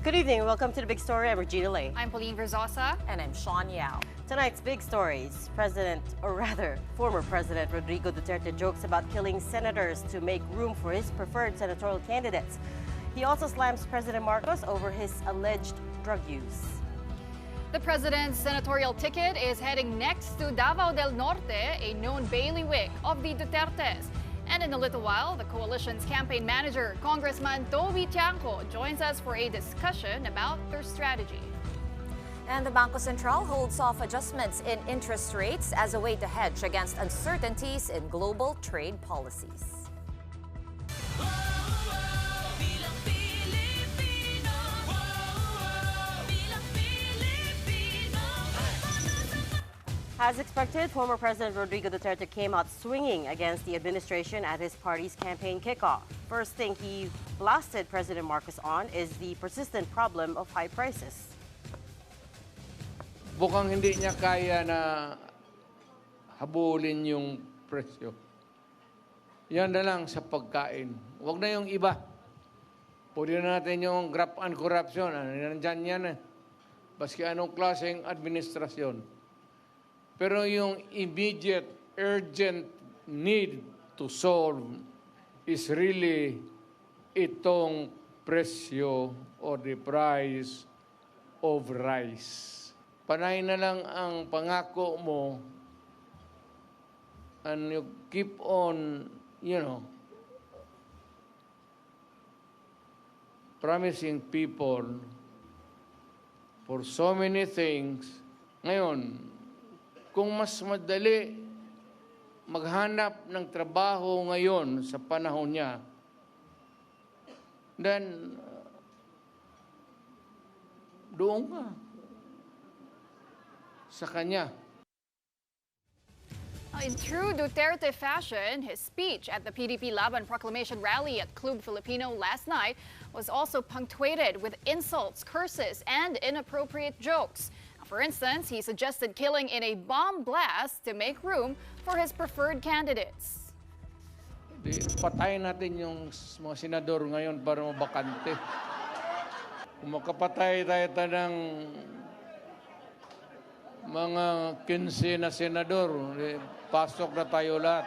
Good evening and welcome to the Big Story. I'm Regina Lay. I'm Pauline Verzosa. And I'm Shawn Yao. Tonight's big stories. Former President Rodrigo Duterte jokes about killing senators to make room for his preferred senatorial candidates. He also slams President Marcos over his alleged drug use. The president's senatorial ticket is heading next to Davao del Norte, a known bailiwick of the Dutertes. And in a little while, the coalition's campaign manager, Congressman Toby Tiangco, joins us for a discussion about their strategy. And the Bangko Sentral holds off adjustments in interest rates as a way to hedge against uncertainties in global trade policies. As expected, former President Rodrigo Duterte came out swinging against the administration at his party's campaign kickoff. First thing he blasted President Marcos on is the persistent problem of high prices. Bukang hindi niya kaya na habulin yung presyo. Yan na lang sa pagkain. Huwag na yung iba. Pwede na natin yung graft and corruption. Nandyan yan eh. Baski anong klaseng administrasyon. Pero yung immediate, urgent need to solve is really itong presyo or the price of rice. Panay na lang ang pangako mo and you keep on, promising people for so many things. Ngayon, kung mas madali maghanap ng trabaho ngayon sa panahon niya, then doon ka sa kanya. In true Duterte fashion, his speech at the PDP-Laban proclamation rally at Club Filipino last night was also punctuated with insults, curses, and inappropriate jokes. For instance, he suggested killing in a bomb blast to make room for his preferred candidates. Patayin natin yung mga senador ngayon para mabakante. Kung makapatay tayo ng mga 15 na senador, pasok na tayo lahat.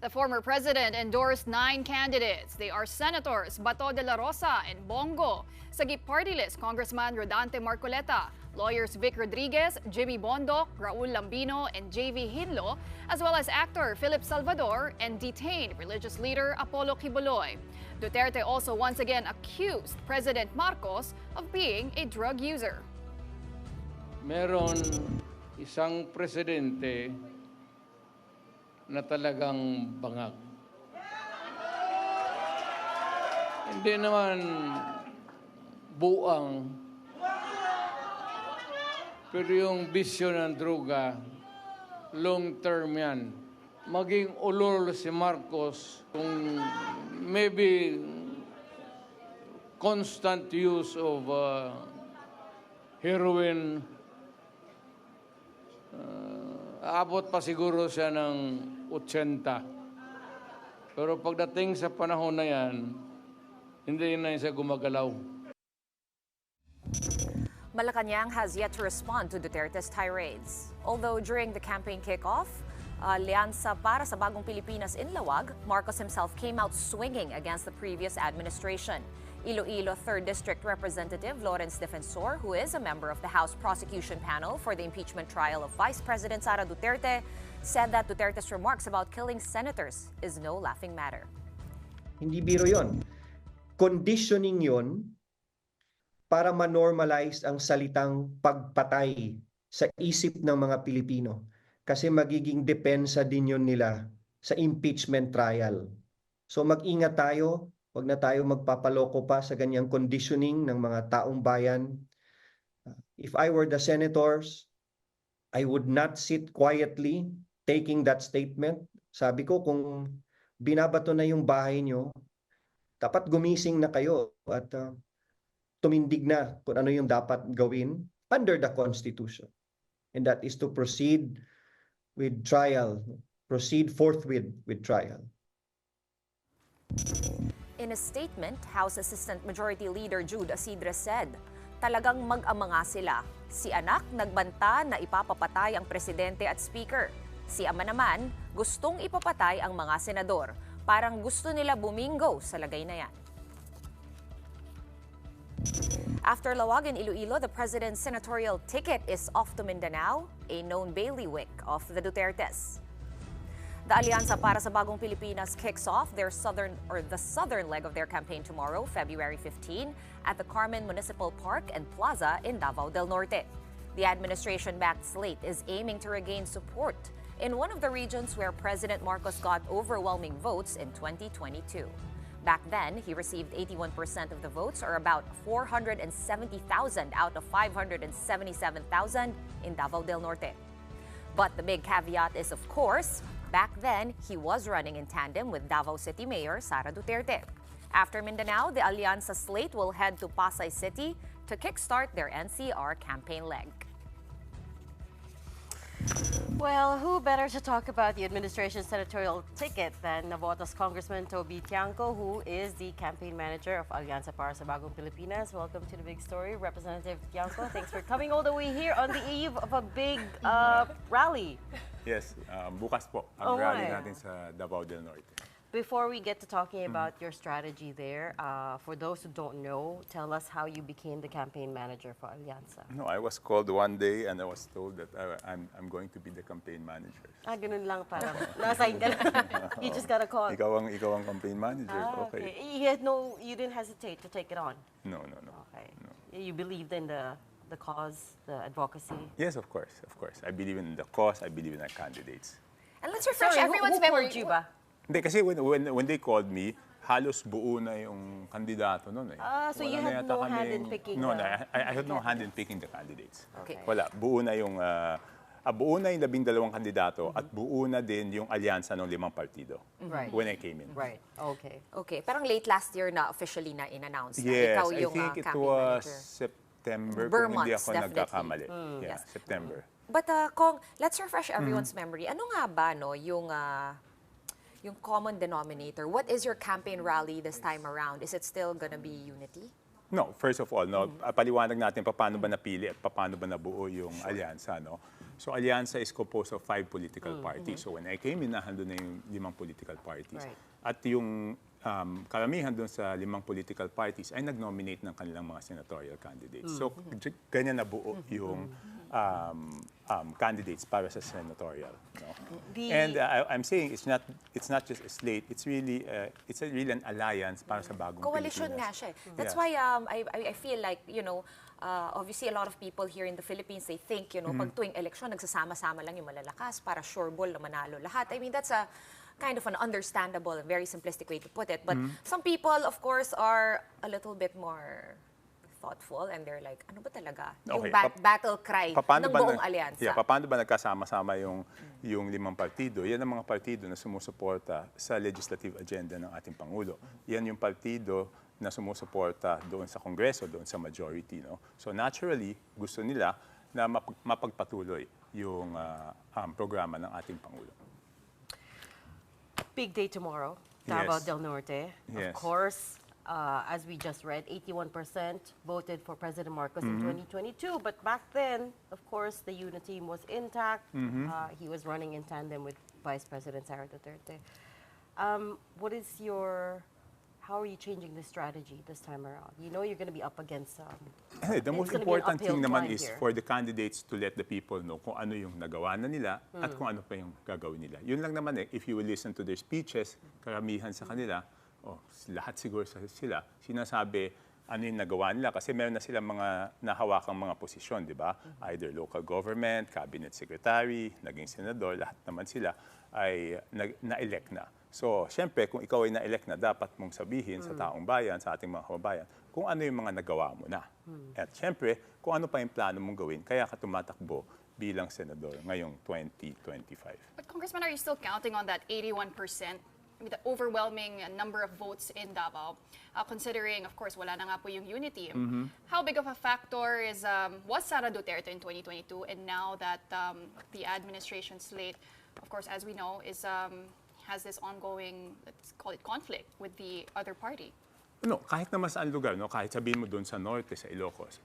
The former president endorsed 9 candidates. They are Senators Bato de la Rosa and Bongo, Sagip Party List Congressman Rodante Marcoleta, lawyers Vic Rodriguez, Jimmy Bondoc, Raul Lambino, and J.V. Hinlo, as well as actor Philip Salvador and detained religious leader Apollo Quiboloy. Duterte also once again accused President Marcos of being a drug user. Meron isang presidente na talagang bangag. Hindi naman buang, pero yung bisyo ng droga, long term yan. Maging ulol si Marcos kung maybe constant use of heroin, aabot pa siguro siya ng 80. Pero pagdating sa panahon na yan, hindi na siya gumagalaw. Malacanang has yet to respond to Duterte's tirades. Although during the campaign kickoff, Aliansa para sa Bagong Pilipinas in Lawag, Marcos himself came out swinging against the previous administration. Iloilo 3rd District Representative Lawrence Defensor, who is a member of the House Prosecution Panel for the impeachment trial of Vice President Sara Duterte, said that Duterte's remarks about killing senators is no laughing matter. Hindi biro yon. Conditioning yon para ma-normalize ang salitang pagpatay sa isip ng mga Pilipino. Kasi magiging depensa din yun nila sa impeachment trial. So mag-ingat tayo. Huwag na tayo magpapaloko pa sa ganyang conditioning ng mga taong bayan. If I were the senators, I would not sit quietly taking that statement. Sabi ko, kung binabato na yung bahay nyo, dapat gumising na kayo at tumindig na kung ano yung dapat gawin under the Constitution. And that is to proceed with trial, proceed forthwith with trial. In a statement, House Assistant Majority Leader Jude Asidre said, talagang mag-ama nga sila. Si anak nagbanta na ipapapatay ang presidente at speaker. Si ama naman gustong ipapatay ang mga senador. Parang gusto nila bumingo sa lagay na yan. After Lawag in Iloilo, the president's senatorial ticket is off to Mindanao, a known bailiwick of the Dutertes. The Alianza para sa Bagong Pilipinas kicks off the southern leg of their campaign tomorrow, February 15, at the Carmen Municipal Park and Plaza in Davao del Norte. The administration-backed slate is aiming to regain support in one of the regions where President Marcos got overwhelming votes in 2022. Back then, he received 81% of the votes, or about 470,000 out of 577,000 in Davao del Norte. But the big caveat is, of course, back then, he was running in tandem with Davao City Mayor Sara Duterte. After Mindanao, the Alianza slate will head to Pasay City to kickstart their NCR campaign leg. Well, who better to talk about the administration's senatorial ticket than Navotas Congressman Toby Tiangco, who is the campaign manager of Alianza para sa Bagong Pilipinas. Welcome to the Big Story, Representative Tiangco. Thanks for coming all the way here on the eve of a big rally. Yes, bukas po ang rally natin sa Davao del Norte. Before we get to talking about your strategy there, for those who don't know, tell us how you became the campaign manager for Alianza. No, I was called one day and I was told that I'm going to be the campaign manager. Ganun lang parang na-assign ka na. You just got a call. Ikaw ang campaign manager. Okay. You didn't hesitate to take it on. No. Okay. No. You believed in the cause, the advocacy. Yes, of course. I believe in the cause. I believe in our candidates. And let's refresh Sorry, everyone's who memory. called you ba? Hindi, kasi when they called me, halos buo na yung kandidato noon eh. So you had no hand in picking No, the I had no hand in picking the candidates. Okay. Wala, buo na yung 12 kandidato at buo na din yung alyansa ng 5 partido. Right. When I came in. Right. Okay. Okay, parang late last year na officially na in-announce na Yes, ikaw I yung think it campaign was manager. September Burr kung hindi months, ako definitely. nagkakamali. Yes. Yeah, September. But Kong, let's refresh everyone's memory. Ano nga ba no yung common denominator? What is your campaign rally this time around? Is it still gonna be unity? No, first of all, paliwanag natin paano ba napili at paano ba nabuo yung alyansa, no? So alyansa is composed of 5 political parties. So when I came in, nandun na yung 5 political parties. Right. At yung karamihan doon sa 5 political parties ay nag-nominate ng kanilang mga senatorial candidates. So ganyan nabuo yung candidates para sa senatorial. No? And I'm saying it's not just a slate. It's really an alliance para sa bagong Coalition Pilipinas. nga siya. That's Yeah. why I feel like, obviously a lot of people here in the Philippines, they think, pag tuwing eleksyon, nagsasama-sama lang yung malalakas para sure ball na manalo lahat. I mean, that's a kind of an understandable and very simplistic way to put it. But some people, of course, are a little bit more thoughtful and they're like, ano ba talaga? Okay, Yung battle cry ng buong alyansa. Yeah, paano ba nagkasama-sama yung 5 partido? Yan ang mga partido na sumusuporta sa legislative agenda ng ating Pangulo. Yan yung partido na sumusuporta doon sa Kongreso, doon sa majority. No? So naturally, gusto nila na mapagpatuloy yung programa ng ating Pangulo. Big day tomorrow, Davao Yes. del Norte. Yes. Of course, as we just read, 81% voted for President Marcos in 2022. But back then, of course, the unity team was intact. He was running in tandem with Vice President Sara Duterte. How are you changing the strategy this time around? You know you're going to be up against... The most gonna be an important thing uphill naman climb is here. for the candidates to let the people know kung ano yung nagawa na nila at kung ano pa yung gagawin nila. Yun lang naman if you will listen to their speeches, karamihan sa kanila, lahat siguro sila, sinasabi ano yung nagawa nila kasi meron na silang mga nahawakang mga posisyon, di ba? Either local government, cabinet secretary, naging senador, lahat naman sila ay na-elect na. So, syempre, kung ikaw ay na-elect na, dapat mong sabihin sa taong bayan, sa ating mga kababayan, kung ano yung mga nagawa mo na. At syempre, kung ano pa yung plano mong gawin, kaya ka tumatakbo bilang senador ngayong 2025. But Congressman, are you still counting on that 81%? I mean, the overwhelming number of votes in Davao, considering, of course, wala na nga po yung unity. How big of a factor was Sara Duterte in 2022, and now that the administration slate, of course, as we know, has this ongoing, let's call it conflict with the other party? No, kahit naman saan lugar, no, kahit sabihin mo doon sa norte, sa Ilocos,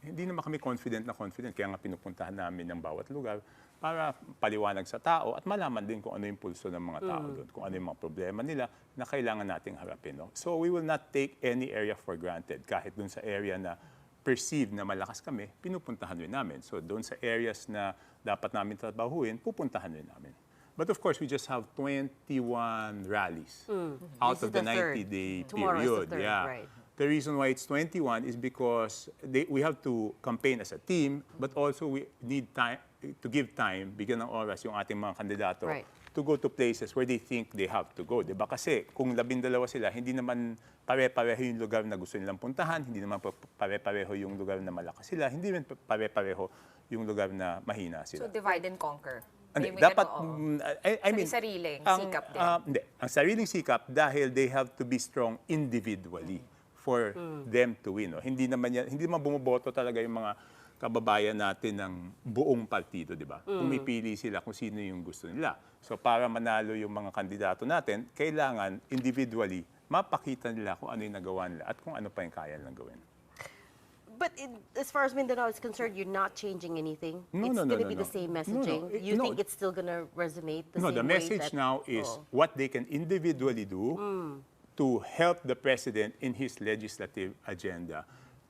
hindi naman kami confident. Kaya nga pinupuntahan namin ng bawat lugar para paliwanag sa tao at malaman din kung ano yung pulso ng mga tao doon, kung ano yung mga problema nila na kailangan nating harapin. No? So we will not take any area for granted. Kahit doon sa area na perceive na malakas kami, pinupuntahan rin namin. So doon sa areas na dapat namin trabahuin, pupuntahan rin namin. But of course, we just have 21 rallies out of the 90-day period. Right. The reason why it's 21 is because we have to campaign as a team, but also we need time to give time, bigyan ng oras yung ating mga kandidato to go to places where they think they have to go. Diba? Kasi kung 12 sila, hindi naman pare-pareho yung lugar na gusto nilang puntahan, hindi naman pare-pareho yung lugar na malakas sila, hindi rin pare-pareho yung lugar na mahina sila. So divide and conquer. Dapat, I mean, sariling sikap din. Hindi. Ang sariling sikap dahil they have to be strong individually for them to win. No? Hindi naman bumoboto talaga yung mga kababayan natin ng buong partido, di ba? Pumipili sila kung sino yung gusto nila. So para manalo yung mga kandidato natin, kailangan individually mapakita nila kung ano yung nagawa nila at kung ano pa yung kaya nilang gawin. But as far as Mindanao is concerned, you're not changing anything? No, it's no, going to no, be no. the same messaging? You think it's still going to resonate the same way? No, the message now is what they can individually do to help the President in his legislative agenda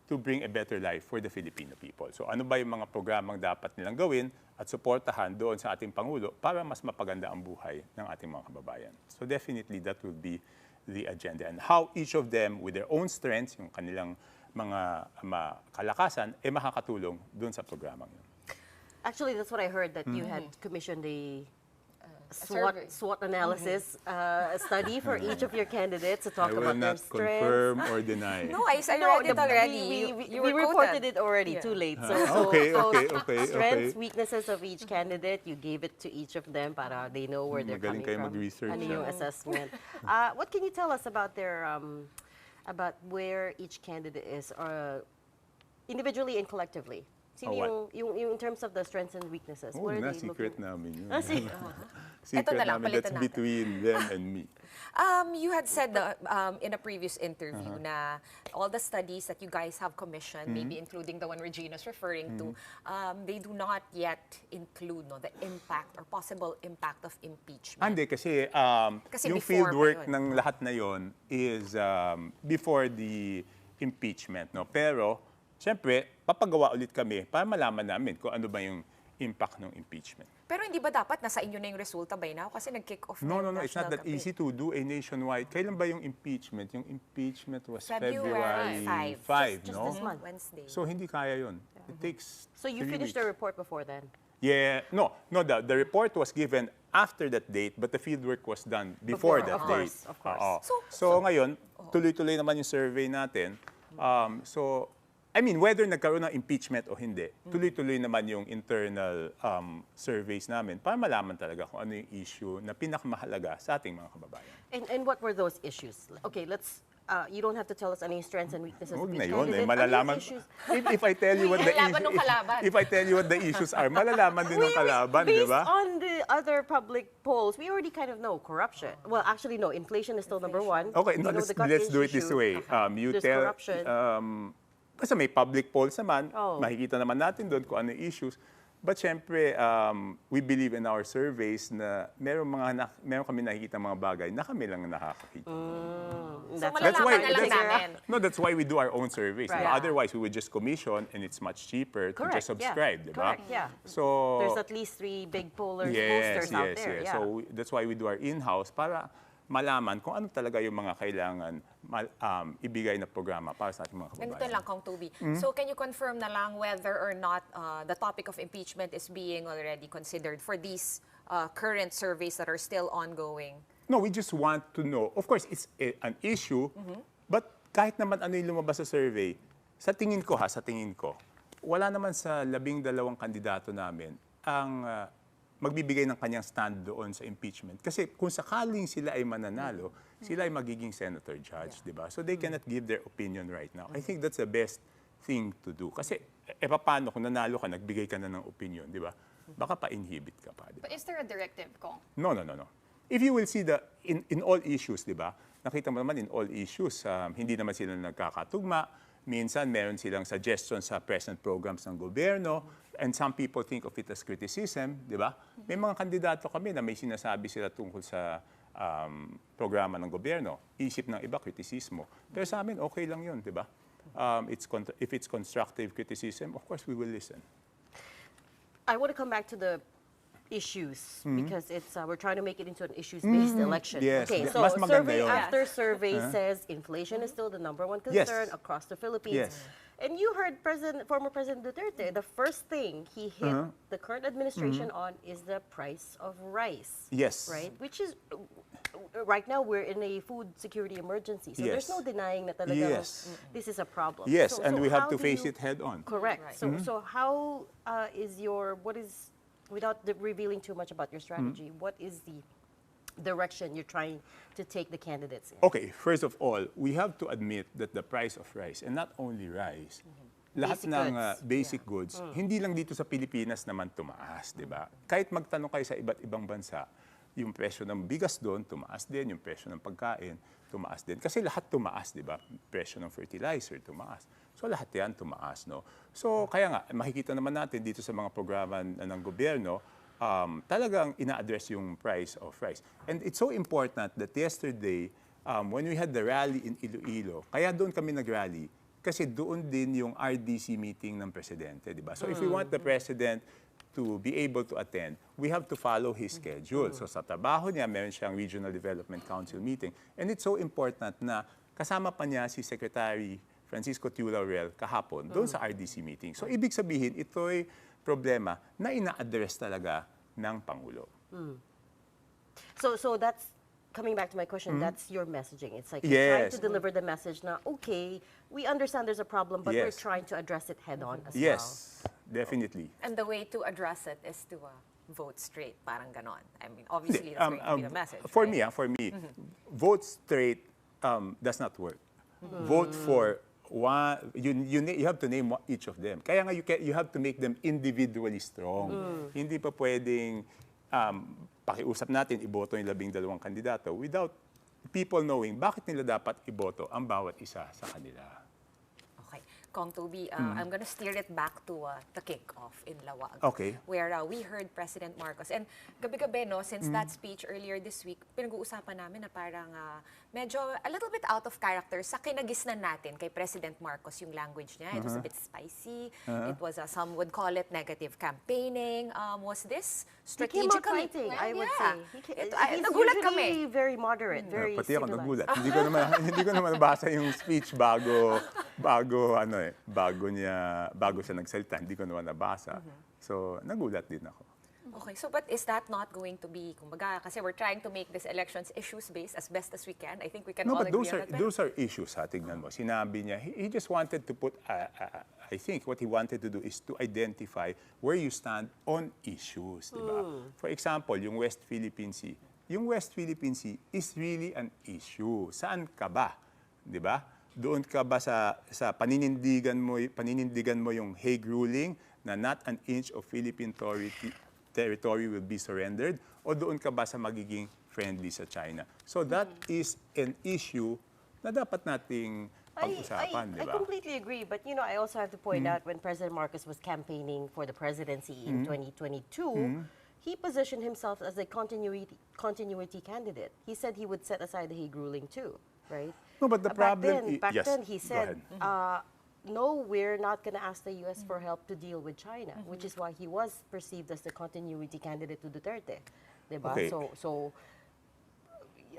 to bring a better life for the Filipino people. So ano ba yung mga programang dapat nilang gawin at suportahan doon sa ating Pangulo para mas mapaganda ang buhay ng ating mga kababayan. So definitely that will be the agenda. And how each of them with their own strengths, yung kanilang mga kalakasan, makakatulong doon sa programang yun. Actually, that's what I heard, that you had commissioned a survey. SWOT analysis study for each of your candidates to talk about their strengths. I will not confirm or deny. No, I read it already. We reported it already, too late. So, Okay. strengths, weaknesses of each candidate, you gave it to each of them para they know where they're Magaling coming kayo from. mag-research, Ano yung assessment. What can you tell us about their about where each candidate is, individually and collectively? Sino yung in terms of the strengths and weaknesses? Oh, what are they secret looking? namin yun. Ito Secret na lang, namin, that's palitan natin. between them and me. You had said in a previous interview na all the studies that you guys have commissioned, maybe including the one Regina's referring to, they do not yet include the impact or possible impact of impeachment. Hindi, kasi yung before field work pa yun. ng lahat na yon is before the impeachment. No? Pero, siyempre, papagawa ulit kami para malaman namin kung ano ba yung impact ng impeachment. Pero hindi ba dapat nasa inyo na yung resulta by now? Kasi nag-kick off No, na yung it's not national that campaign. easy to do a nationwide. Kailan ba yung impeachment? Yung impeachment was February February 5, 5, just no? this month. Wednesday. So hindi kaya yun. It takes So you 3 finished weeks. the report before then? Yeah, no, the report was given after that date, but the fieldwork was done before that of date. course, of course. Oo. So ngayon, tuloy-tuloy naman yung survey natin. So, I mean, whether nagkaroon ng impeachment o hindi, tuloy-tuloy naman yung internal surveys namin para malaman talaga kung ano yung issue na pinakamahalaga sa ating mga kababayan. And what were those issues? Okay, let's. You don't have to tell us any strengths and weaknesses Huwag of na each yun, candidate. malalaman. Ano yung issues? If I tell you what the Laban ng kalaban. if I tell you what the issues are, malalaman din ng kalaban, di Based ba? on the other public polls, we already kind of know corruption. Well, actually, no. Inflation is still number one. Okay, We no, know let's the cottage do it this issue. way. You There's tell, corruption. kasi may public polls naman, Oh. makikita naman natin doon kung ano yung issues. But syempre, we believe in our surveys na meron kami nakikita mga bagay na kami lang nakakakita. So malalaman na lang namin. No, that's why we do our own surveys. Right. Diba? Otherwise, we would just commission and it's much cheaper to Correct, just subscribe, yeah. di ba? Correct, yeah. So, There's at least 3 big posters yes, out there. Yeah. So that's why we do our in-house para malaman kung ano talaga yung mga kailangan ibigay na programa para sa ating mga kababayan. Ganito lang, Kong Toby. So can you confirm na lang whether or not the topic of impeachment is being already considered for these current surveys that are still ongoing? No, we just want to know. Of course, it's an issue, but kahit naman ano yung lumabas sa survey, sa tingin ko, wala naman sa 12 kandidato namin ang magbibigay ng kanyang stand doon sa impeachment. Kasi kung sakaling sila ay mananalo, sila ay magiging senator judge, di ba? So they cannot give their opinion right now. I think that's the best thing to do. Kasi, paano kung nanalo ka, nagbigay ka na ng opinion, di ba? Baka pa-inhibit ka pa, di ba? But is there a directive, Kong? No. if you will see in all issues, di ba? Nakita mo naman in all issues, hindi naman sila nagkakatugma. Minsan, meron silang suggestions sa present programs ng gobyerno. And some people think of it as criticism, di ba? May mga kandidato kami na may sinasabi sila tungkol sa programa ng gobyerno. Isip ng iba, kritisismo. Pero sa amin, okay lang yun, di ba? If it's constructive criticism, of course, we will listen. I want to come back to the issues because it's we're trying to make it into an issues-based election. Yes. Okay, so Mas maganda survey yun. after survey says inflation is still the #1 concern Yes. across the Philippines. Yes. And you heard former President Duterte, the first thing he hit the current administration on is the price of rice. Yes. Right? Which is, right now we're in a food security emergency. So there's Yes. no denying that talagang Yes. this is a problem. Yes, So- and so we have how to do face you- it head on. Correct. So how without revealing too much about your strategy, what is the direction you're trying to take the candidates in? Okay, first of all, we have to admit that the price of rice, and not only rice, lahat Basic ng goods. basic goods, hindi lang dito sa Pilipinas naman tumaas, di ba? Kahit magtanong kayo sa iba't ibang bansa, yung presyo ng bigas doon, tumaas din. Yung presyo ng pagkain, tumaas din. Kasi lahat tumaas, di ba? Presyo ng fertilizer, tumaas. So lahat yan tumaas, no? So kaya nga, makikita naman natin dito sa mga programa ng gobyerno, talagang ina-address yung price of rice. And it's so important that yesterday, when we had the rally in Iloilo, kaya doon kami nag-rally, kasi doon din yung RDC meeting ng presidente, di ba? So if we want the president to be able to attend, we have to follow his schedule. So sa trabaho niya, meron siyang Regional Development Council meeting. And it's so important na kasama pa niya si Secretary Francisco Tiula-Laurel kahapon doon sa RDC meeting. So ibig sabihin, ito'y problema na ina-address talaga ng Pangulo. So that's coming back to my question. That's your messaging. It's like you're trying Yes. to deliver the message now. Okay, we understand there's a problem, but we're Yes. trying to address it head on as well. Yes, definitely. And the way to address it is to vote straight, parang ganon. I mean, obviously, that's going to be the message. For right? me, vote straight does not work. Vote for one. You have to name each of them. Kaya nga you have to make them individually strong. Hindi pa pwedeng pakiusap natin iboto yung 12 kandidato without people knowing bakit nila dapat iboto ang bawat isa sa kanila. Okay. Kong Toby, I'm going to steer it back to the kick-off in Lawag. Okay. Where we heard President Marcos. And gabi-gabi, no, since that speech earlier this week, pinag-uusapan namin na parang medyo a little bit out of character sa kinagisnan natin kay President Marcos yung language niya. It was a bit spicy. It was, some would call it negative campaign. Was this He came out strategically? fighting, I would Yeah. say. He's usually nagulat kami. very moderate, very Pati ako civilized. nagulat. Hindi ko naman nabasa yung speech bago siya nagsalita. Hindi ko naman nabasa. So nagulat din ako. Okay, so but is that not going to be, kumbaga, kasi we're trying to make these elections issues-based as best as we can. I think we can No, all but agree on that. those are issues, tignan mo. Sinabi niya, he just wanted to put, I think what he wanted to do is to identify where you stand on issues, di ba? For example, yung West Philippine Sea. Yung West Philippine Sea is really an issue. Saan ka ba? Di ba? Doon ka ba sa paninindigan mo yung Hague ruling na not an inch of Philippine territory will be surrendered, o doon ka ba sa magiging friendly sa China? So that is an issue na dapat nating pag-usapan, di I ba? completely agree, but I also have to point out when President Marcos was campaigning for the presidency in 2022, he positioned himself as a continuity candidate. He said he would set aside the Hague ruling too, right? No, but the problem back yes, then he go said, ahead. no, we're not going to ask the U.S. for help to deal with China, which is why he was perceived as the continuity candidate to Duterte. Diba? Okay. So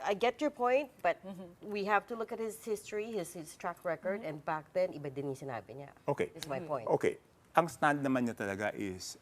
I get your point, but we have to look at his history, his track record, and back then, iba din yung sinabi niya. Okay. Is my point. Okay. Ang stand naman niya talaga is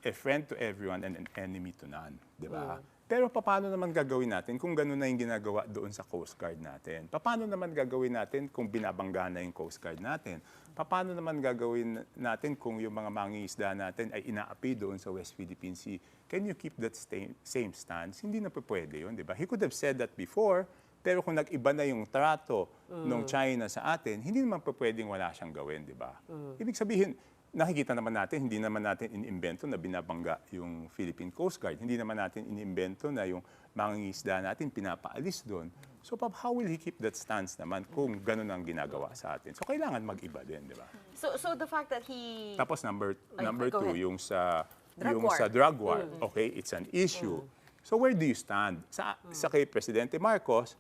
a friend to everyone and an enemy to none, di ba? Pero paano naman gagawin natin kung gano'n na yung ginagawa doon sa Coast Guard natin? Paano naman gagawin natin kung binabangga na yung Coast Guard natin? Paano naman gagawin natin kung yung mga mangingisda natin ay inaapi doon sa West Philippine Sea? Can you keep that same stance? Hindi na pwede yun, di ba? He could have said that before, pero kung nag-iba na yung trato ng China sa atin, hindi naman pwedeng wala siyang gawin, di ba? Ibig sabihin, nakikita naman natin, hindi naman natin inimbento na binabangga yung Philippine Coast Guard. Hindi naman natin inimbento na yung mangingisda natin pinapaalis doon. So how will he keep that stance naman kung ganun ang ginagawa sa atin? So kailangan mag-iba din, di ba? So the fact that he... Tapos number go two, ahead. yung sa Drug war. drug war, okay, it's an issue. So where do you stand? Sa kay Presidente Marcos,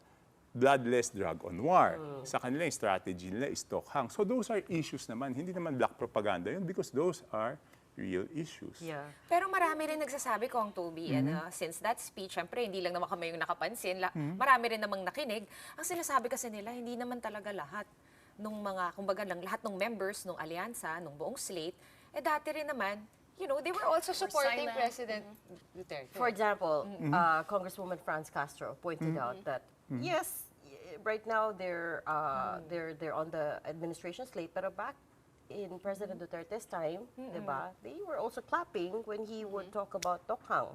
bloodless drug on war. Sa kanila yung strategy nila is tokhang. So those are issues naman. Hindi naman black propaganda yun because those are real issues. Yeah. Pero marami rin nagsasabi ko ang Toby, since that speech, syempre, hindi lang naman kami yung nakapansin, marami rin namang nakinig. Ang sinasabi kasi nila, hindi naman talaga lahat nung mga, kumbaga lang, lahat ng members ng alyansa, nung buong slate, dati rin naman, you know, they were also supporting President Duterte. For example, Congresswoman Franz Castro pointed out that yes, right now they're on the administration slate, pero back in President Duterte's time, diba, they were also clapping when he would talk about tokhang,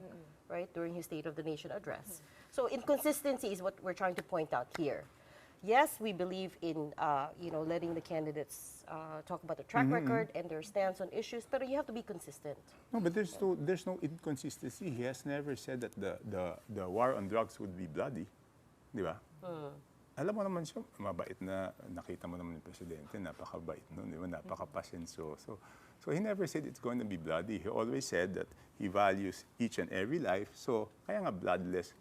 right, during his State of the Nation address. So inconsistency is what we're trying to point out here. Yes, we believe in letting the candidates talk about the track record and their stance on issues, but you have to be consistent. No, but there's no inconsistency. He has never said that the war on drugs would be bloody. Di ba? Alam mo naman siya, mabait na, nakita mo naman yung presidente, napakabait nun, di ba? Napakapasenso. So he never said it's going to be bloody. He always said that he values each and every life. So kaya nga bloodless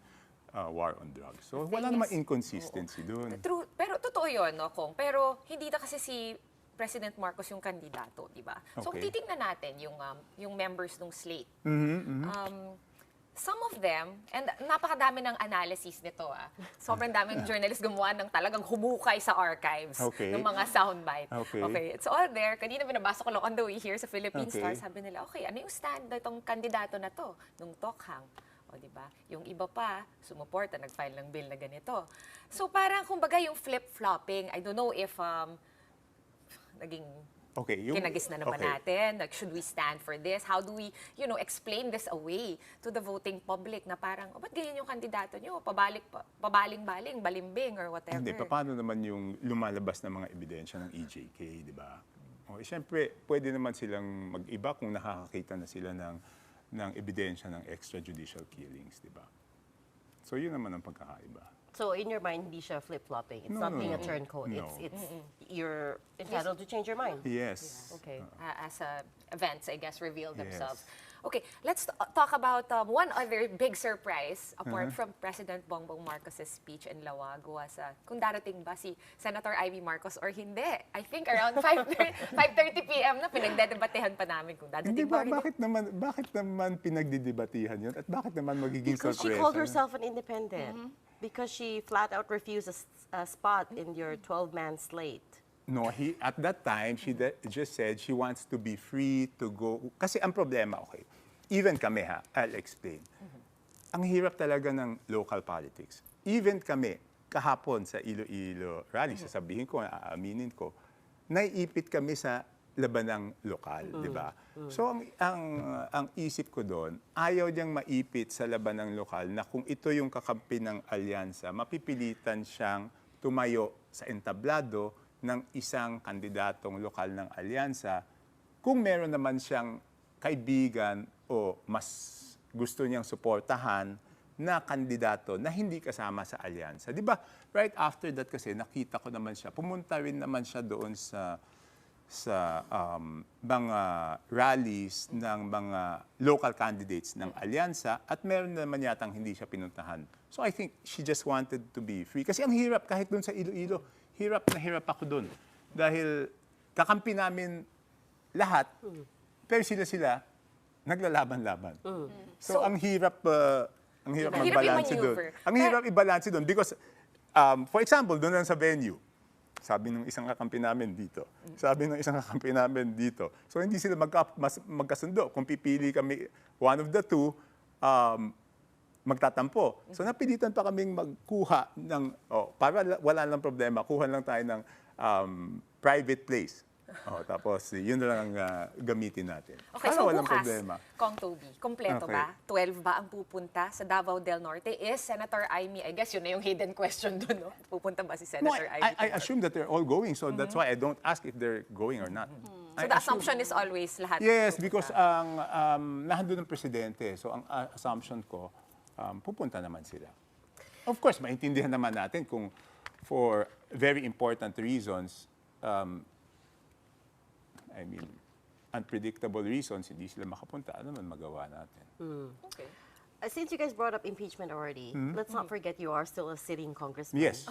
war on drugs. So wala namang inconsistency doon. True, pero totoo yun, no, Kong? Pero hindi na kasi si President Marcos yung kandidato, di ba? So kung Okay. titingnan natin yung members ng slate, some of them, and napakadami ng analysis nito, sobrang daming journalists gumawa ng talagang humukay sa archives Okay. ng mga soundbite. Okay. It's all there. Kanina binabasa ko lang on the way here sa Philippine Okay. Star, sabi nila, okay, ano yung stand na itong kandidato na to, nung tokhang? O, di ba? Yung iba pa, sumuporta, nag-file ng bill na ganito. So, parang, kumbaga, yung flip-flopping, I don't know if naging Okay, kinagis na naman natin. Like, should we stand for this? How do we, explain this away to the voting public na parang, ba't ganyan yung kandidato nyo? Pabaling-baling, balimbing, or whatever. Hindi, paano naman yung lumalabas na mga ebidensya ng EJK, di ba? O, siyempre, pwede naman silang mag-iba kung nakakakita na sila ng ebidensya ng extrajudicial killings, di ba? So, yun naman ang pagkakaiba. So in your mind, hindi siya flip-flopping. It's No, not no, being a no. turncoat. No. It's you're entitled to change your mind. Yes. Okay. As events, I guess, reveal themselves. Yes. Okay, let's talk about one other big surprise apart from President Bongbong Marcos's speech in Lawag was kung darating ba si Senator Ivy Marcos or hindi. I think around 5:30 p.m. na pinagdedebatehan pa namin kung darating Hindi ba ba, or hindi. bakit naman pinagdidebatihan yun? At bakit naman magiging Because she sorpresa? called herself an independent. Because she flat out refused a spot in your 12-man slate. No, at that time, she just said she wants to be free to go. Kasi ang problema, okay, even kami I'll explain. Ang hirap talaga ng local politics. Even kami, kahapon sa Iloilo rally, sasabihin ko, aaminin ko, naiipit kami sa labanang lokal, di ba? So ang isip ko doon, ayaw niyang maipit sa labanang lokal na kung ito yung kakampi ng alyansa, mapipilitan siyang tumayo sa entablado ng isang kandidatong lokal ng alyansa kung meron naman siyang kaibigan o mas gusto niyang suportahan na kandidato na hindi kasama sa alyansa. Di ba? Right after that kasi nakita ko naman siya, pumunta rin naman siya doon sa mga rallies ng mga local candidates ng alyansa at meron naman yatang hindi siya pinuntahan. So I think she just wanted to be free. Kasi ang hirap, kahit doon sa Iloilo, hirap na hirap ako doon. Dahil kakampi namin lahat, pero sila naglalaban-laban. So ang hirap magbalanse doon. Ang hirap ibalanse doon because, for example, doon lang sa venue, sabi ng isang kakampi namin dito. Sabi ng isang kakampi namin dito. So hindi sila magkasundo. Kung pipili kami, one of the two, magtatampo. So napilitan pa kaming magkuha ng, para wala lang problema, kuha lang tayo ng private place. Tapos yun na lang ang gamitin natin. Okay, para so walang bukas, problema. Kong Toby, kompleto Okay. ba? 12 ba ang pupunta sa Davao del Norte? Is Senator Amy, I guess yun na yung hidden question doon, no? Pupunta ba si No, Senator Amy? I assume that they're all going, so that's why I don't ask if they're going or not. So the assumption is always lahat. Yes, because ang nandun ng presidente. So ang assumption ko, pupunta naman sila. Of course, maintindihan naman natin kung for very important reasons, unpredictable reasons, hindi sila makapunta. Ano naman magawa natin? Okay. Since you guys brought up impeachment already, let's not forget you are still a sitting congressman. Yes.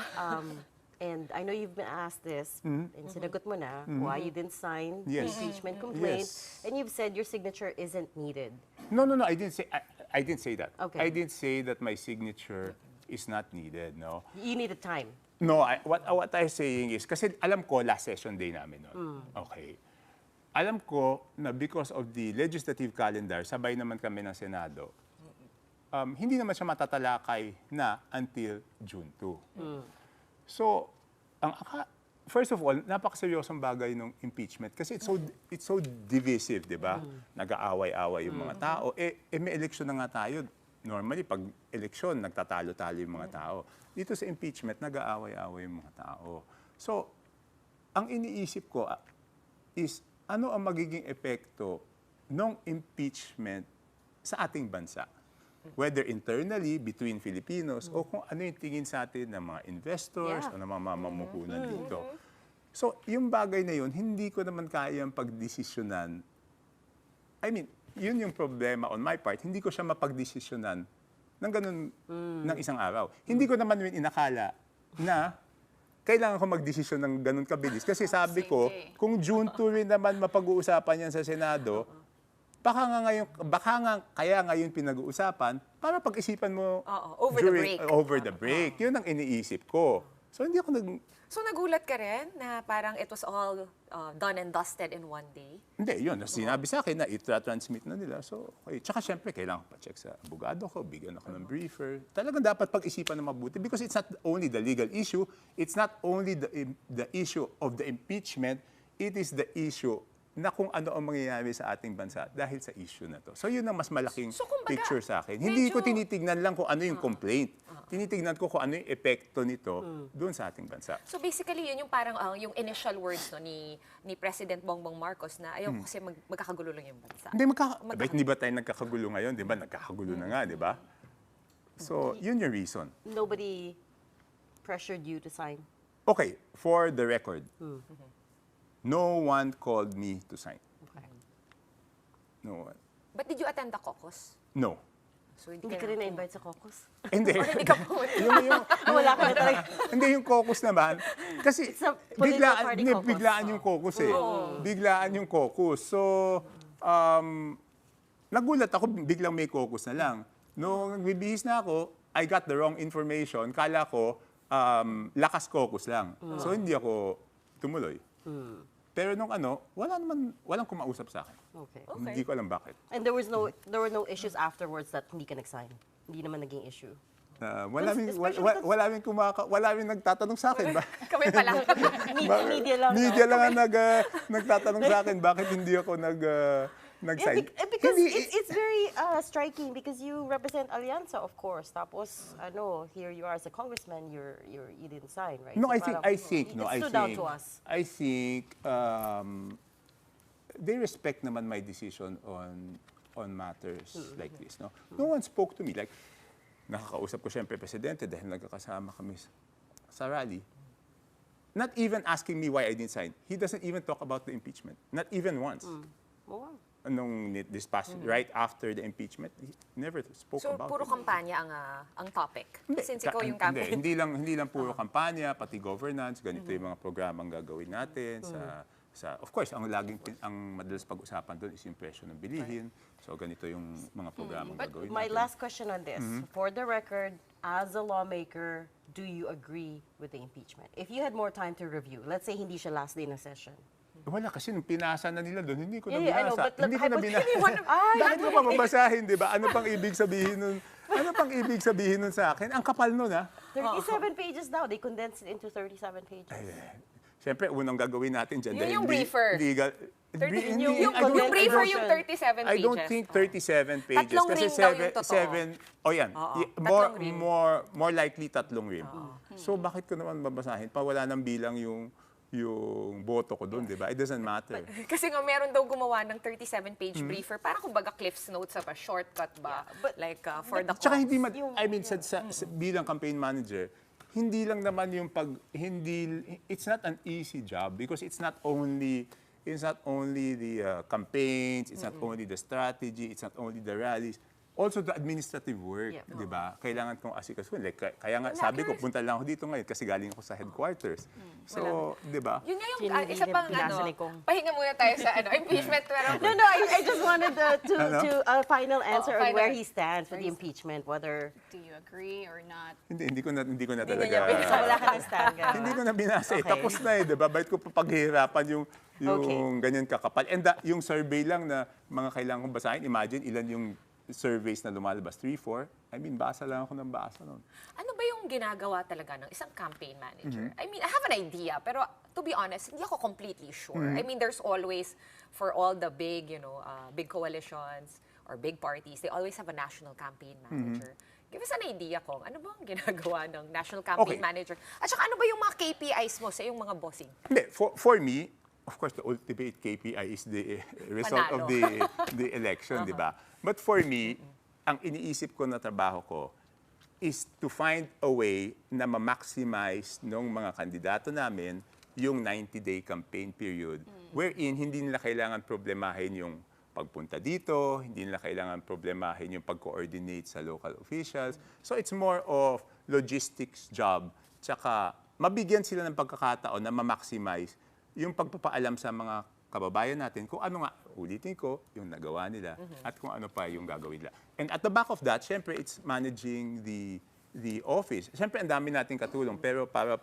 And I know you've been asked this, and sinagot mo na, why you didn't sign the Yes. impeachment complaint, Yes. and you've said your signature isn't needed. No, I didn't say. I didn't say that. Okay. I didn't say that my signature is not needed. No. You needed time. No, what I'm saying is, kasi alam ko last session day namin noon. Okay. Alam ko na because of the legislative calendar, sabay naman kami ng Senado, hindi naman siya matatalakay na until June 2. So, first of all, napakaseryosong bagay ng impeachment kasi it's so divisive, di ba? Nag-aaway-away yung mga tao. May eleksyon na nga tayo. Normally, pag eleksyon, nagtatalo-talo yung mga tao. Dito sa impeachment, nag-aaway-away yung mga tao. So, ang iniisip ko is, ano ang magiging epekto ng impeachment sa ating bansa? Whether internally, between Filipinos, o kung ano yung tingin sa atin ng mga investors o ng mga mamumuhunan dito. So, yung bagay na yun, hindi ko naman kayang pagdesisyonan. I mean, yun yung problema on my part. Hindi ko siya mapagdesisyonan ng ganun ng isang araw. Hindi ko naman inakala na kailangan ko magdesisyon ng ganun kabilis. Kasi sabi ko, kung June 2 rin naman mapag-uusapan yan sa Senado, baka nga kaya ngayon pinag-uusapan para pag-isipan mo over the break. Yun ang iniisip ko. So hindi ako So nagulat ka rin na parang it was all done and dusted in one day? Hindi, yun. Sinabi sa akin na itra-transmit na nila. So, okay. Tsaka syempre, kailangan ko pa-check sa abogado ko, bigyan ako ng briefer. Talagang dapat pag-isipan na mabuti because it's not only the legal issue, it's not only the issue of the impeachment, it is the issue na kung ano ang mangyayari sa ating bansa dahil sa issue na to. So yun ang mas malaking picture sa akin. Hindi ko tinitignan lang kung ano yung complaint. Tinitignan ko kung ano yung epekto nito doon sa ating bansa. So basically yun yung parang yung initial words ni President Bongbong Marcos na ayaw kasi magkakagulo lang yung bansa. Hindi ba tayo nagkakagulo ngayon? Di ba? Nagkakagulo na nga, di ba? So, yun yung reason. Nobody pressured you to sign? Okay, for the record, no one called me to sign. Okay. No one. But did you attend the caucus? No. So Hindi ka rin na-invite sa caucus? Hindi. Hindi ka pumunta. Wala ka na talaga. Hindi yung caucus naman. Kasi It's a political party caucus. biglaan yung caucus eh. Biglaan yung caucus. So, nagulat ako, biglang may caucus na lang. Nung nagbibihis na ako, I got the wrong information. Kala ko, lakas caucus lang. So, hindi ako tumuloy. Pero nung walang kumausap sa akin. Okay. Hindi ko alam bakit. And there were no issues afterwards that hindi ka nag-sign? Hindi naman naging issue? Wala rin nagtatanong sa akin ba? Kami pala. Media lang. Media lang ang nagtatanong sa akin bakit hindi ako nag-sign. Because it's very striking because you represent Alianza, of course. Tapos, here you are as a congressman, you didn't sign, right? No, So I think it stood out to us. I think they respect naman my decision on matters like this. No one spoke to me. Like, nakakausap ko siyempre presidente dahil nagkakasama kami sa rally. Not even asking me why I didn't sign. He doesn't even talk about the impeachment. Not even once. Wow. This past, right after the impeachment, he never spoke about it. So puro kampanya ang topic? Since ikaw yung campaign? Hindi lang puro kampanya, pati governance, ganito yung mga programang gagawin natin of course, ang madalas pag-usapan doon is yung presyo ng bilihin. So ganito yung mga programang gagawin natin. My last question on this, for the record, as a lawmaker, do you agree with the impeachment? If you had more time to review, let's say hindi siya last day na session. Wala, kasi nung pinasa na nila doon, hindi ko na I know, binasa. but Hindi ko na binasa. Bakit ko pa mabasahin, di ba? Ano pang ibig sabihin nun? Ano pang ibig sabihin nun sa akin? Ang kapal nun, ha? 37 pages now. They condensed it into 37 pages. Siyempre, unang gagawin natin dyan. Yun yung briefer. Legal. Yung briefer yung 37 pages. I don't think 37 pages. Tatlong kasi rim daw yung totoo. yan. Tatlong rim. More likely tatlong rim. So, bakit ko naman babasahin? Wala nang bilang yung yung boto ko doon, di ba? It doesn't matter. Kasi nga meron daw gumawa ng 37-page briefer, parang kumbaga Cliff's Notes of a shortcut ba? Like for the Tsaka cause. hindi, I mean, bilang campaign manager, hindi lang naman yung it's not an easy job because it's not only the campaigns, it's not only the strategy, it's not only the rallies, also the administrative work, di ba? Kailangan kong asikasuhin. Like, kaya nga, sabi ko, punta lang ako dito ngayon kasi galing ako sa headquarters. So, di ba? Yun nga yung isa pang pahinga muna tayo sa impeachment. Pero, No, I just wanted to a final answer on final. where he stands for the impeachment, whether... Do you agree or not? Hindi ko na talaga. So wala ka ng stand, gano'n. Hindi ko na binasa eh. Okay. Tapos na eh, di ba? Bakit ko papaghihirapan yung ganyan kakapal? And yung survey lang na mga kailangan kong basahin, imagine ilan yung surveys na lumalabas, 3, 4. I mean, basa lang ako ng basa noon. ano ba yung ginagawa talaga ng isang campaign manager? I mean, I have an idea, pero to be honest, hindi ako completely sure. I mean, there's always, for all the big, big coalitions or big parties, they always have a national campaign manager. Give us an idea kung ano ba ang ginagawa ng national campaign manager? At saka ano ba yung mga KPIs mo sa iyong mga bossing? Hindi, for me, of course, the ultimate KPI is the result of the election, di ba? But for me, ang iniisip ko na trabaho ko is to find a way na ma-maximize ng mga kandidato namin yung 90-day campaign period wherein hindi nila kailangan problemahin yung pagpunta dito, hindi nila kailangan problemahin yung pag-coordinate sa local officials. So it's more of logistics job. Tsaka mabigyan sila ng pagkakataon na ma-maximize yung pagpapaalam sa mga kababayan natin kung ano nga, ulitin ko, yung nagawa nila at kung ano pa yung gagawin nila. And at the back of that, syempre, it's managing the office. Syempre, ang dami nating katulong, pero para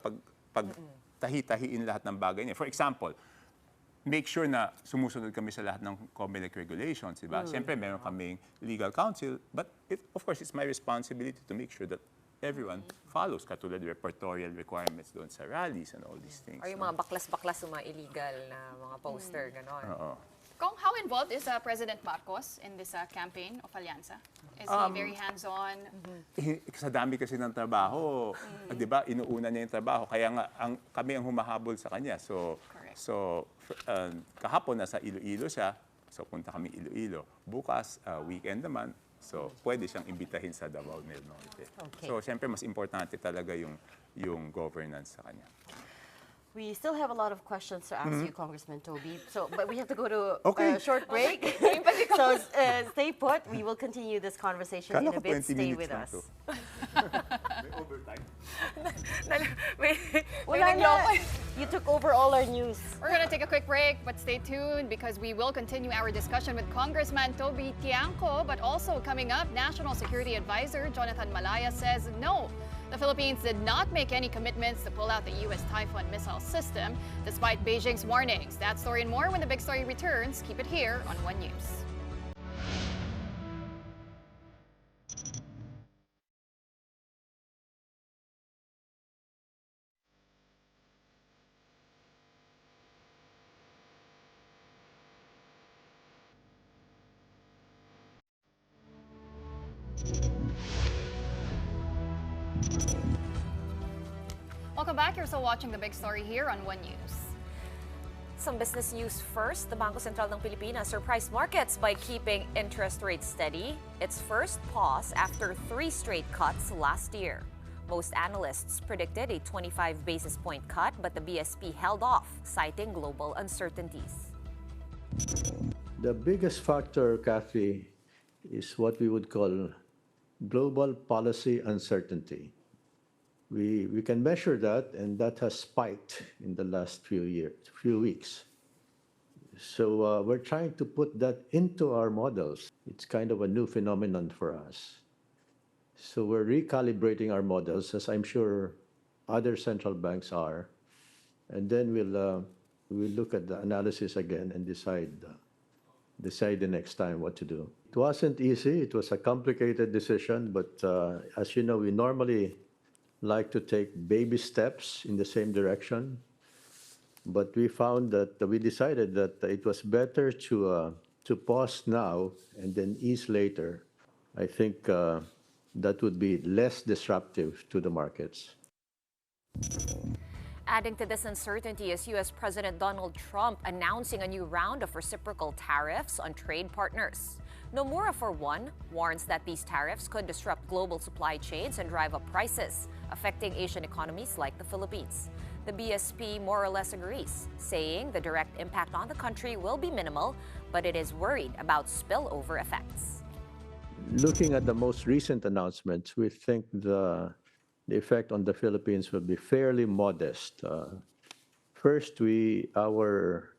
tahi-tahiin lahat ng bagay niya. For example, make sure na sumusunod kami sa lahat ng COMELEC regulations, di ba? Syempre, meron kaming legal counsel, but of course, it's my responsibility to make sure that everyone follows, katulad repertorial requirements doon sa rallies and all these things. Or yung mga baklas-baklas, yung mga illegal na mga poster, gano'n. Oo. Kong, how involved is President Marcos in this campaign of Alyansa? Is he very hands-on? Sa dami kasi ng trabaho, di ba, inuuna niya yung trabaho. Kaya nga, kami ang humahabol sa kanya. So, kahapon nasa Iloilo siya, so punta kami Iloilo. Bukas, weekend naman, so pwede siyang imbitahin sa Davao del Norte. Okay. So, siyempre, mas importante talaga yung governance sa kanya. We still have a lot of questions to ask you, Congressman Toby. But we have to go to a short break. So stay put. We will continue this conversation in a bit. Stay with us. May overtime. Wala na. You took over all our news. We're going to take a quick break, but stay tuned because we will continue our discussion with Congressman Toby Tiangco. But also coming up, National Security Advisor Jonathan Malaya says no. The Philippines did not make any commitments to pull out the U.S. Typhoon missile system, despite Beijing's warnings. That story and more when the Big Story returns. Keep it here on One News. Welcome back. You're still watching the Big Story here on One News. Some business news first. The Bangko Sentral ng Pilipinas surprised markets by keeping interest rates steady. Its first pause after 3 straight cuts last year. Most analysts predicted a 25 basis point cut, but the BSP held off, citing global uncertainties. The biggest factor, Kathy, is what we would call global policy uncertainty. We can measure that, and that has spiked in the last few weeks. So we're trying to put that into our models. It's kind of a new phenomenon for us. So we're recalibrating our models, as I'm sure other central banks are, and then we'll look at the analysis again and decide the next time what to do. It wasn't easy. It was a complicated decision, but as you know, we normally like to take baby steps in the same direction. But we found that we decided that it was better to pause now and then ease later. I think that would be less disruptive to the markets. Adding to this uncertainty is U.S. President Donald Trump announcing a new round of reciprocal tariffs on trade partners. Nomura, for one, warns that these tariffs could disrupt global supply chains and drive up prices, affecting Asian economies like the Philippines. The BSP more or less agrees, saying the direct impact on the country will be minimal, but it is worried about spillover effects. Looking at the most recent announcements, we think the effect on the Philippines will be fairly modest. First, our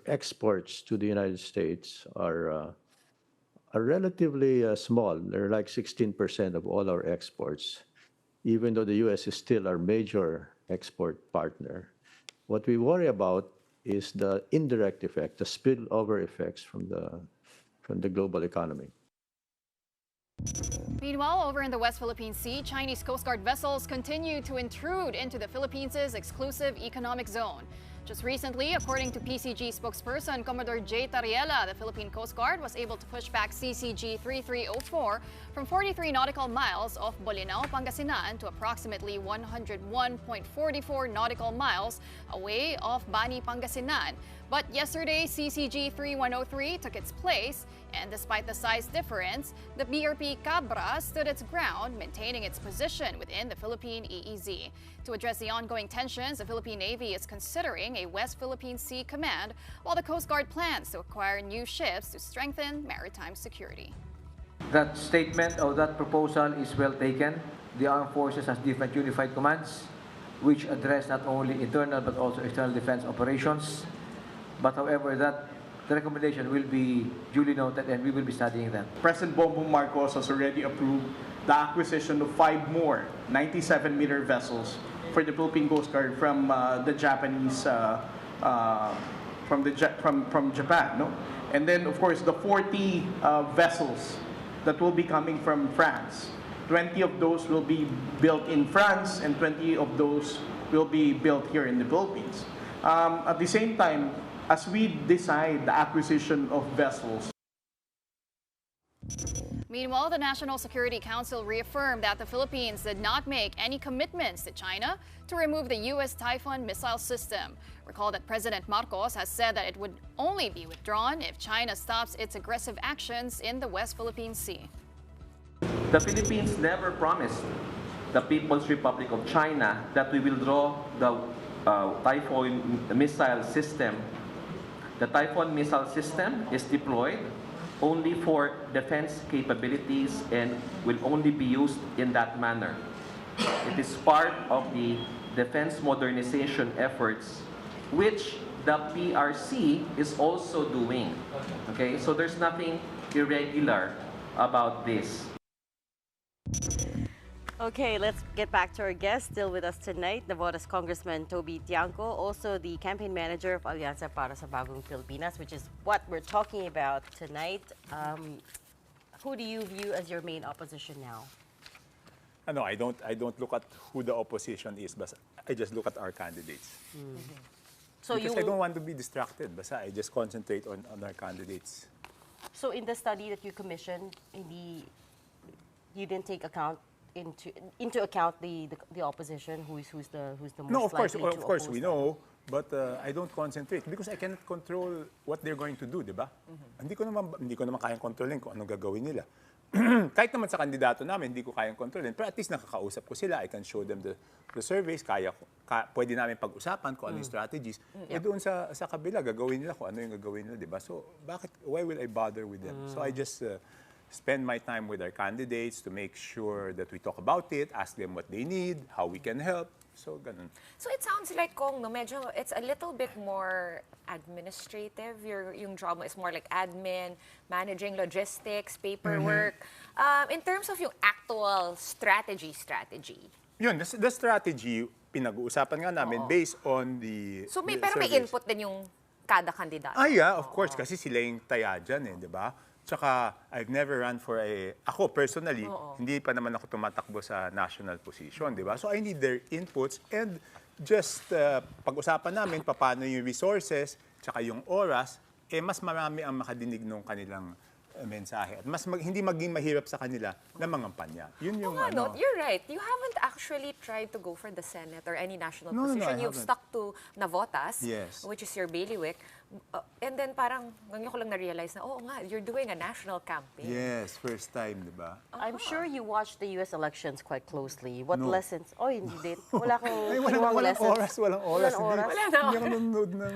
exports to the United States are relatively small. They're like 16% of all our exports, even though the U.S. is still our major export partner. What we worry about is the indirect effect, the spillover effects from the global economy. Meanwhile, over in the West Philippine Sea, Chinese Coast Guard vessels continue to intrude into the Philippines' exclusive economic zone. Just recently, according to PCG spokesperson Commodore J. Tariela, the Philippine Coast Guard was able to push back CCG 3304 from 43 nautical miles off Bolinao, Pangasinan to approximately 101.44 nautical miles away off Bani, Pangasinan. But yesterday, CCG 3103 took its place, and despite the size difference, the BRP Cabra stood its ground, maintaining its position within the Philippine EEZ. To address the ongoing tensions, the Philippine Navy is considering a West Philippine Sea Command, while the Coast Guard plans to acquire new ships to strengthen maritime security. That statement or that proposal is well taken. The armed forces has different unified commands, which address not only internal but also external defense operations. But however, the recommendation will be duly noted and we will be studying that. President Bongbong Marcos has already approved the acquisition of 5 more 97-meter vessels for the Philippine Coast Guard from the Japanese, from Japan, no? And then, of course, the 40 vessels that will be coming from France. 20 of those will be built in France, and 20 of those will be built here in the Philippines. At the same time, as we decide the acquisition of vessels. Meanwhile, the National Security Council reaffirmed that the Philippines did not make any commitments to China to remove the U.S. Typhoon missile system. Recall that President Marcos has said that it would only be withdrawn if China stops its aggressive actions in the West Philippine Sea. The Philippines never promised the People's Republic of China that we will draw the Typhoon missile system. The Typhoon missile system is deployed only for defense capabilities and will only be used in that manner. It is part of the defense modernization efforts, which the PRC is also doing. Okay, so there's nothing irregular about this. Okay, let's get back to our guest. Still with us tonight, Navotas Congressman Toby Tiangco, also the campaign manager of Alianza para sa Bagong Pilipinas, which is what we're talking about tonight. Who do you view as your main opposition now? No, I don't look at who the opposition is, but I just look at our candidates. So because I don't want to be distracted, but I just concentrate on our candidates. So in the study that you commissioned, you didn't take into account the opposition, who's the most no, of course, likely to of course oppose we them? know, but I don't concentrate because I cannot control what they're going to do, di ba? Hindi ko naman kayang kontrolin kung anong gagawin nila. Kahit naman sa kandidato namin, hindi ko kayang kontrolin, pero at least nakakausap ko sila. I can show them the surveys, pwede namin pag-usapan kung ano yung strategies. Doon sa kabila, gagawin nila kung ano yung gagawin nila, di ba? So, why will I bother with them? So I just spend my time with our candidates to make sure that we talk about it, ask them what they need, how we can help. So, ganun. So it sounds like, Kong, medyo it's a little bit more administrative. Yung job mo is more like admin, managing logistics, paperwork. In terms of yung actual strategy. Yun, the strategy, pinag-uusapan nga namin based on the So may surveys. input din yung kada kandidato. Yeah, of course, kasi sila yung taya dyan di ba? Tsaka, I've never run for ako personally, hindi pa naman ako tumatakbo sa national position, di ba? So I need their inputs and just pag-usapan namin paano yung resources, tsaka yung oras, mas marami ang makadinig ng kanilang mensahe at hindi maging mahirap sa kanila na mangampanya. Yun yung ano. You're right. You haven't actually tried to go for the Senate or any national No, position. I You've haven't. stuck to Navotas, Yes. which is your bailiwick. And then parang ngayon ko lang na-realize na, you're doing a national campaign. Yes, first time, di ba? I'm sure you watched the US elections quite closely. What No. lessons? Oh, hindi din. Wala kang Walang lessons. oras, walang oras. Walang oras? Hindi ako nanonood ng...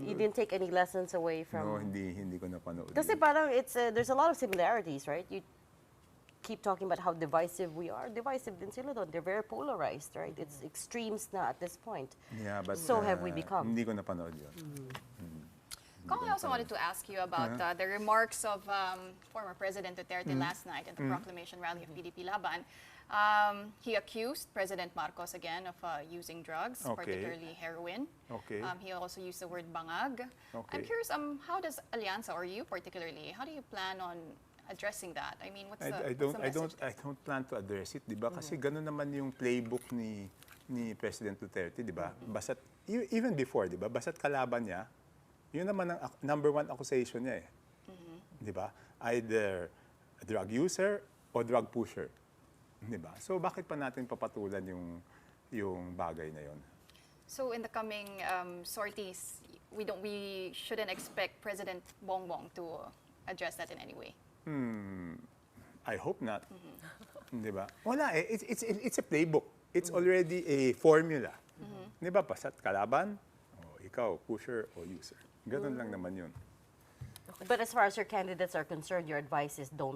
You didn't take any lessons away from... No, hindi ko napanood. Kasi parang there's a lot of similarities, right? You keep talking about how divisive we are. Divisive din sila doon. They're very polarized, right? It's extremes na at this point. Yeah, but So have we become. Hindi ko napanood yun. Kong, I also wanted to ask you about the remarks of former President Duterte last night at the proclamation rally of PDP-Laban. He accused President Marcos again of using drugs, particularly heroin. Okay. He also used the word bangag. Okay. I'm curious, how does Alianza, or you particularly, how do you plan on addressing that? I mean, what's the message? I don't plan to address it, di ba? Kasi gano'n naman yung playbook ni President Duterte, di ba? Basta't, even before, di ba? Basta't kalaban niya, yun naman ang number one accusation niya eh. Di ba? Either a drug user o drug pusher. Di ba? So bakit pa natin papatulan yung bagay na yun? So in the coming sorties, we shouldn't expect President Bongbong to address that in any way. I hope not. Di ba? Wala eh. It's a playbook. It's already a formula. Di ba? Basta't kalaban, o ikaw, pusher o user. Ganun lang naman yun. But as far as your candidates are concerned, your advice is don't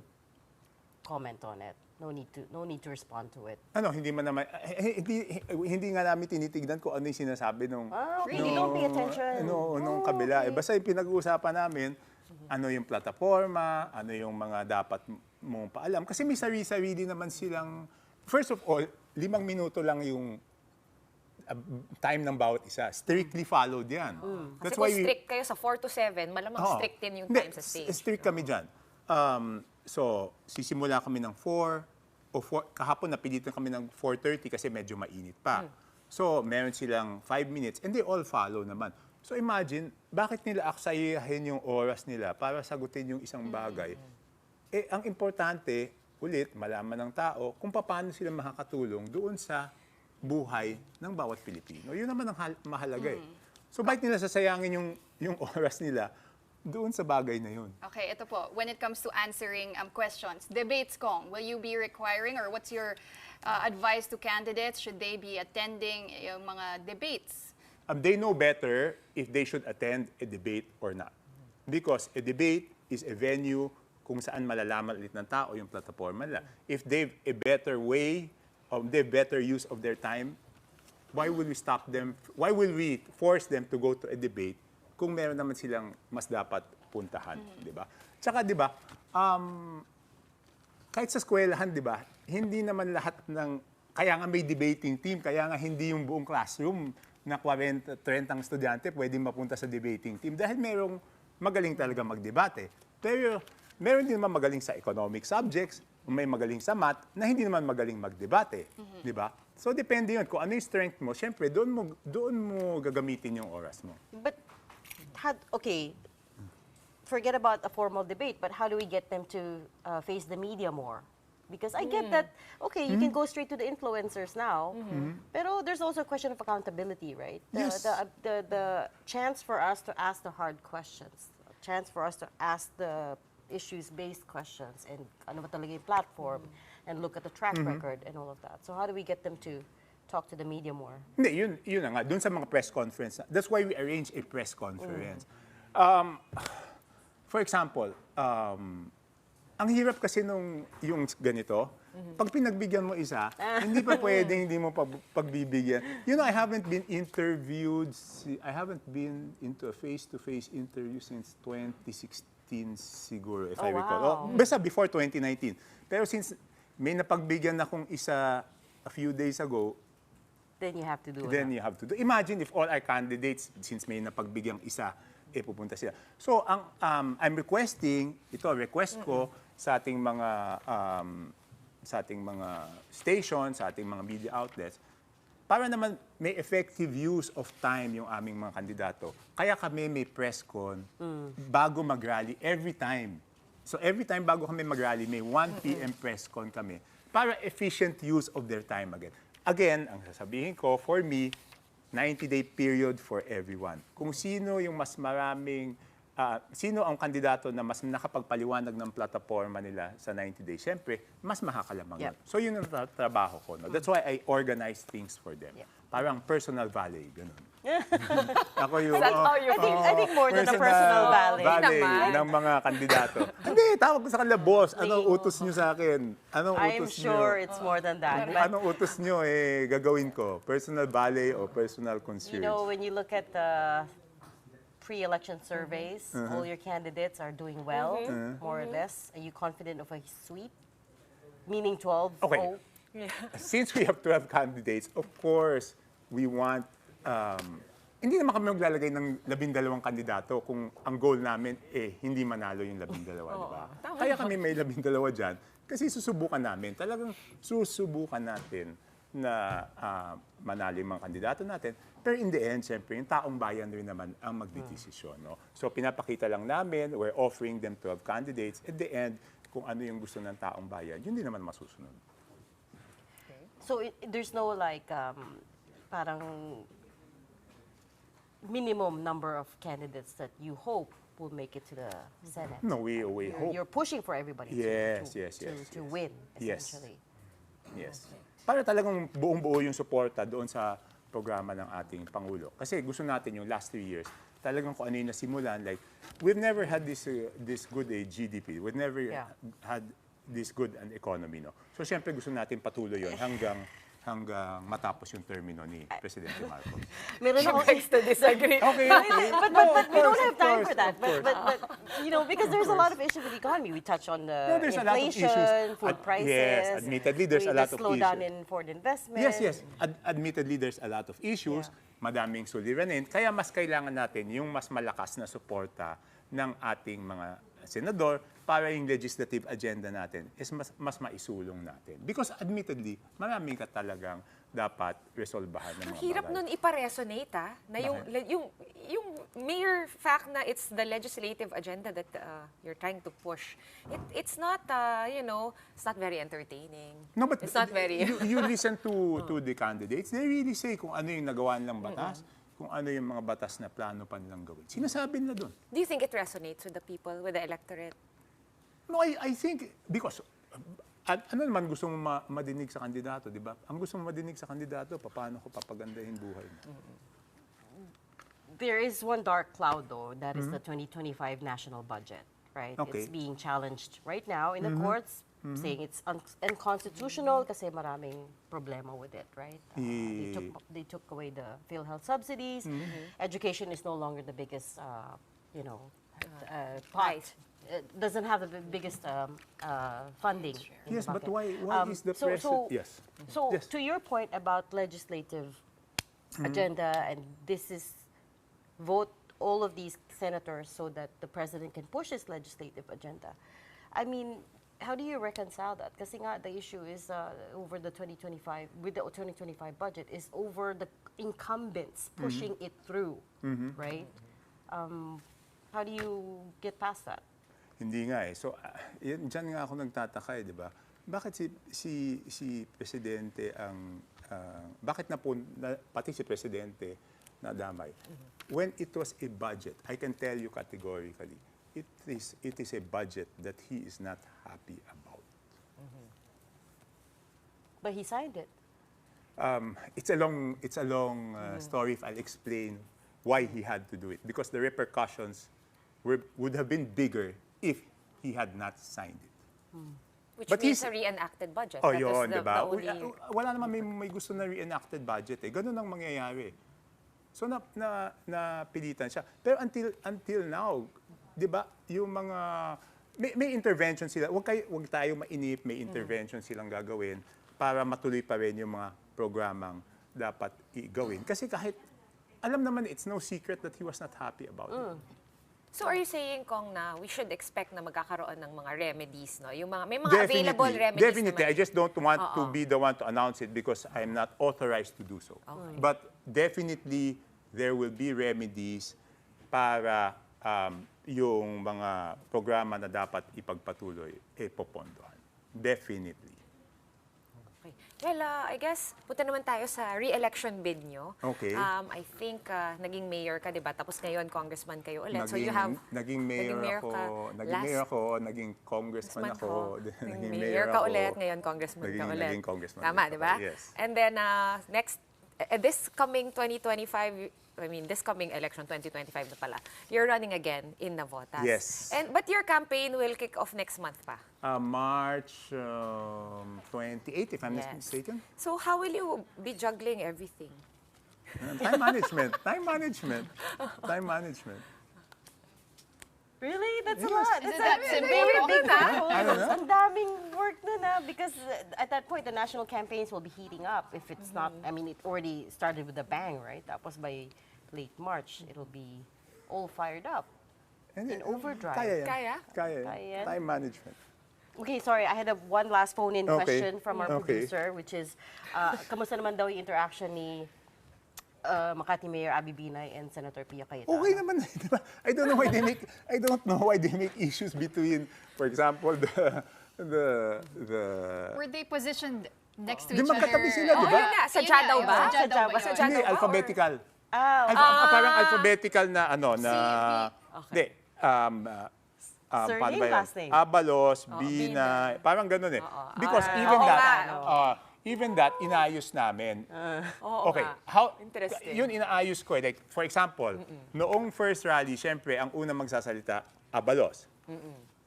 comment on it. No need to respond to it. Ano, hindi man naman, hindi nga namin tinitignan kung ano yung sinasabi nung... Really? Don't pay attention? Nung kabila. Okay. Basta yung pinag-uusapan namin, ano yung plataforma, ano yung mga dapat mong paalam. Kasi may sarili-sarili naman silang... First of all, 5 minuto lang yung time ng bawat isa. Strictly followed yan. Kasi kung strict kayo sa 4 to 7, malamang strict din yung time sa stage. Strict kami dyan. So, sisimula kami ng 4, kahapon napilitan kami ng 4:30 kasi medyo mainit pa. So, meron silang 5 minutes and they all follow naman. So, imagine, bakit nila aksayahin yung oras nila para sagutin yung isang bagay? Eh, ang importante, ulit, malaman ng tao kung paano sila makakatulong doon sa buhay ng bawat Pilipino. Yun naman ang mahalaga eh. So, bakit nila sasayangin yung oras nila doon sa bagay na yun? Okay, ito po. When it comes to answering questions, debates, Kong, will you be requiring, or what's your advice to candidates? Should they be attending yung mga debates? They know better if they should attend a debate or not. Because a debate is a venue kung saan malalaman ulit ng tao yung plataforma nila. If they've a better way, they have better use of their time, why will we stop them? Why will we force them to go to a debate kung meron naman silang mas dapat puntahan, di ba? Tsaka, di ba, kahit sa eskwelahan, di ba, hindi naman lahat kaya nga may debating team, kaya nga hindi yung buong classroom na 40, 30 estudyante pwedeng mapunta sa debating team dahil merong magaling talaga magdebate. Pero meron din naman magaling sa economic subjects, may magaling sa math, na hindi naman magaling magdebate. Di ba? So, depende yun. Kung ano yung strength mo, syempre, doon mo gagamitin yung oras mo. But, okay, forget about a formal debate, but how do we get them to face the media more? Because I get that, okay, you can go straight to the influencers now, pero there's also a question of accountability, right? Yes. The chance for us to ask the hard questions, a chance for us to ask the issues-based questions, and ano ba talaga yung platform, and look at the track record and all of that. So how do we get them to talk to the media more? Hindi, yun na nga. Doon sa mga press conference. That's why we arrange a press conference. For example, ang hirap kasi yung ganito, pag pinagbigyan mo isa, hindi pa pwedeng hindi mo pagbibigyan. You know, I haven't been interviewed, I haven't been into a face-to-face interview since 2016 siguro, if I recall. Basta before 2019. Pero since may napagbigyan akong isa a few days ago, then you have to do then you have to do. Imagine if all our candidates, since may napagbigyan isa, pupunta sila. So, I'm requesting, request ko sa ating mga stations, sa ating mga media outlets, para naman may effective use of time yung aming mga kandidato. Kaya kami may press con bago mag-rally every time So every time bago kami mag-rally, may 1 p.m. press con kami para efficient use of their time again. Again, ang sasabihin ko, for me, 90-day period for everyone. Kung sino yung mas maraming, sino ang kandidato na mas nakapagpaliwanag ng plataforma nila sa 90 days, syempre, mas makakalamang yun. So yun ang trabaho ko. No? That's why I organize things for them. Parang personal valet, ganun. Ako yung I think more than a personal valet ng mga kandidato. Hindi, tawag ko sa kanila, boss. Anong utos nyo sa akin? Anong I'm utos sure nyo? it's more than that. But, Anong utos nyo gagawin ko? Personal valet o personal concierge? you know, when you look at the pre-election surveys, all your candidates are doing well, more or less. Are you confident of a sweep? Meaning 12? Okay. Oh. Since we have 12 candidates, of course, we want hindi naman kami maglalagay ng 12 kandidato kung ang goal namin hindi manalo yung 12, di ba? Kaya kami may 12 dyan kasi susubukan namin. Talagang susubukan natin na manalo yung mga kandidato natin. Pero in the end, siyempre, yung taong bayan rin naman ang magdidesisyon. No? So pinapakita lang namin, we're offering them 12 candidates. At the end, kung ano yung gusto ng taong bayan, yun din naman masusunod. So there's no like parang minimum number of candidates that you hope will make it to the Senate. No, we hope. You're pushing for everybody to win, essentially. Yes. Para talagang buong-buo yung suporta doon sa programa ng ating Pangulo. Kasi gusto natin yung last 3 years, talagang kung ano yung nasimulan, like, we've never had this good GDP. We've never had this good an economy, no? So, siyempre, gusto natin patuloy yun hanggang matapos yung termino ni Presidente Marcos. Meron ako to disagree. Okay. But we don't have time for that. But you know, because there's a lot of issues with the economy. We touch on the inflation, food prices. Yes, admittedly, there's a lot of issues. Slowdown in foreign investment. Yes. Admittedly, there's a lot of issues. Madaming suliranin. Kaya mas kailangan natin yung mas malakas na suporta ng ating mga senador para yung legislative agenda natin is mas maisulong natin. Because admittedly, marami ka talagang dapat resolbahan ng mga Ang hirap nun ipa-resonate, na yung mere fact na it's the legislative agenda that you're trying to push. It's not, it's not very entertaining. No, but it's not very... you listen to the candidates, they really say kung ano yung nagawa nilang batas, kung ano yung mga batas na plano pa nilang gawin. Sinasabi nila doon. Do you think it resonates with the people, with the electorate? No, I think, because, ano naman gusto mo madinig sa kandidato, di ba? Ang gusto mo madinig sa kandidato, paano ko papagandahin buhay mo? There is one dark cloud, though, that is the 2025 national budget, right? Okay. It's being challenged right now in the courts, saying it's unconstitutional kasi maraming problema with it, right? They took away the PhilHealth subsidies. Education is no longer the biggest, pot. It doesn't have the biggest funding. Yes, but why is the president? Yes. So to your point about legislative agenda, and this is vote all of these senators so that the president can push his legislative agenda. I mean, how do you reconcile that? Kasi nga, the issue is over the 2025, with the 2025 budget, is over the incumbents pushing it through, right? How do you get past that? Hindi nga So, dyan nga ako nagtataka di ba? Bakit si Presidente ang, bakit pati si Presidente nadamay? When it was a budget, I can tell you categorically, it is a budget that he is not happy about. But he signed it. It's a long story if I'll explain why he had to do it. Because the repercussions would have been bigger if he had not signed it. Which means a reenacted budget. Oh, yun, di ba? Wala naman may gusto na reenacted budget Ganun ang mangyayari. So, napilitan siya. Pero until now, di ba, yung mga, may intervention sila. Huwag tayo mainip, may intervention silang gagawin para matuloy pa rin yung mga programang dapat gawin. Kasi kahit, alam naman, it's no secret that he was not happy about it. So are you saying, Kong, na we should expect na magkakaroon ng mga remedies, no? Yung may mga available remedies Definitely. naman. I just don't want to be the one to announce it because I'm not authorized to do so. Okay. But definitely, there will be remedies para yung mga programa na dapat ipagpatuloy, popondohan. Definitely. Okay. Well, I guess, punta naman tayo sa re-election bid nyo. Okay. I think naging mayor ka, di ba? Tapos ngayon, congressman kayo ulit. So you have... Naging mayor ako, naging congressman ako. Naging mayor ka ulit, ngayon congressman ka ulit. Naging congressman. Tama, di ba? Yes. And then, this coming 2025, this coming election, 2025 na pala, you're running again in Navotas. Yes. But your campaign will kick off next month pa. March 28, if I'm not mistaken. So how will you be juggling everything? Time management. Time management. Time management. Really? That's a Yes. lot. Is That's it that a simple? very big I don't know. Ang daming work na because at that point, the national campaigns will be heating up. If it's not, it already started with a bang, right? Tapos by late March, it'll be all fired up. In overdrive. Kaya yan. Kaya? Kaya yan. Kaya yan. Time management. Okay, sorry. I had one last phone-in Okay. question from our Okay. producer, which is, kamusta naman daw yung interaction ni Makati Mayor Abby Binay and Senator Pia Cayetano? Okay naman. Di ba? I don't know why they make issues between, for example, the Were they positioned next to Di each other? magkatabi sila, di Oh, ba? yun nga. Sadya daw ba? Sadya daw ba yun? Sadya Hindi, daw ba? alphabetical. Parang alphabetical na Hindi. Surname, paano ba yun? last name? Abalos, Binay, parang ganun eh. Because even that, inayos namin. Okay, Interesting. yun inaayos ko. Like, for example, noong first rally, syempre, ang unang magsasalita, Abalos.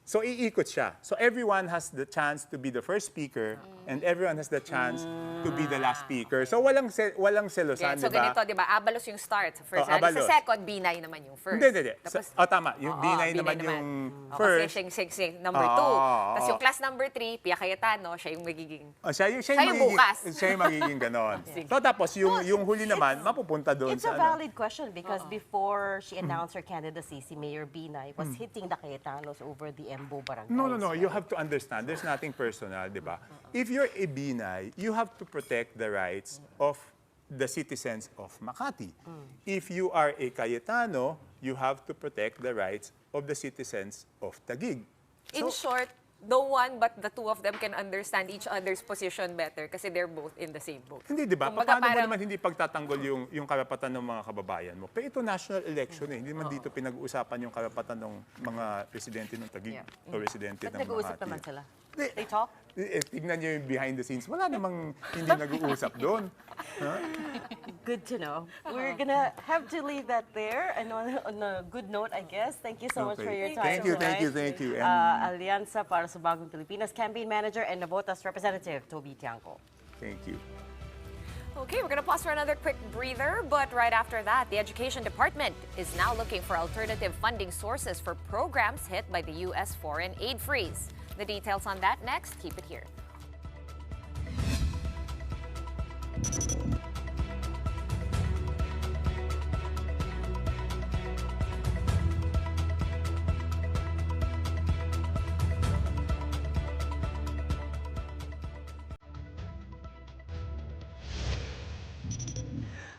So, iikot siya. So, everyone has the chance to be the first speaker and everyone has the chance to be the last speaker. So, walang selosan, So di ba? ganito, di ba? Abalos yung start sa first. Abalos. Sa second, Binay naman yung first. Hindi. Tapos, Tama. Yung Binay naman yung first. Kasi number 2. Tapos yung class number 3, Pia Cayetano, siya yung magiging... Siya yung bukas. Siya yung magiging ganon. So, tapos yung huli naman, mapupunta doon It's sa a valid question because before she announced her candidacy, si Mayor Binay was hitting the Cayetanos over the Embo barangays. No. You have to understand, there's nothing personal, di ba? If you're a Binay, you have to protect the rights of the citizens of Makati. If you are a Cayetano, you have to protect the rights of the citizens of Taguig. In short, no one but the two of them can understand each other's position better kasi they're both in the same boat. Hindi, di ba? Kumbaga, Paano mo parang- naman hindi pagtatanggol yung karapatan ng mga kababayan mo? Pero ito national election eh. Hindi naman dito pinag-uusapan yung karapatan ng mga residente ng Taguig o residente But ng nag-uusap Makati. naman sila. They talk? Tignan niyo yung behind the scenes. Wala namang hindi nag-uusap doon. Good to know. We're gonna have to leave that there and on a good note, I guess. Thank you so much for your time Thank you. Alianza para sa Bagong Pilipinas Campaign Manager and Navotas Representative Toby Tiangco. Thank you. Okay, we're going to pause for another quick breather, but right after that, the Education Department is now looking for alternative funding sources for programs hit by the U.S. foreign aid freeze. The details on that next. Keep it here.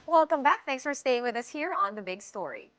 Welcome back. Thanks for staying with us here on The Big Story.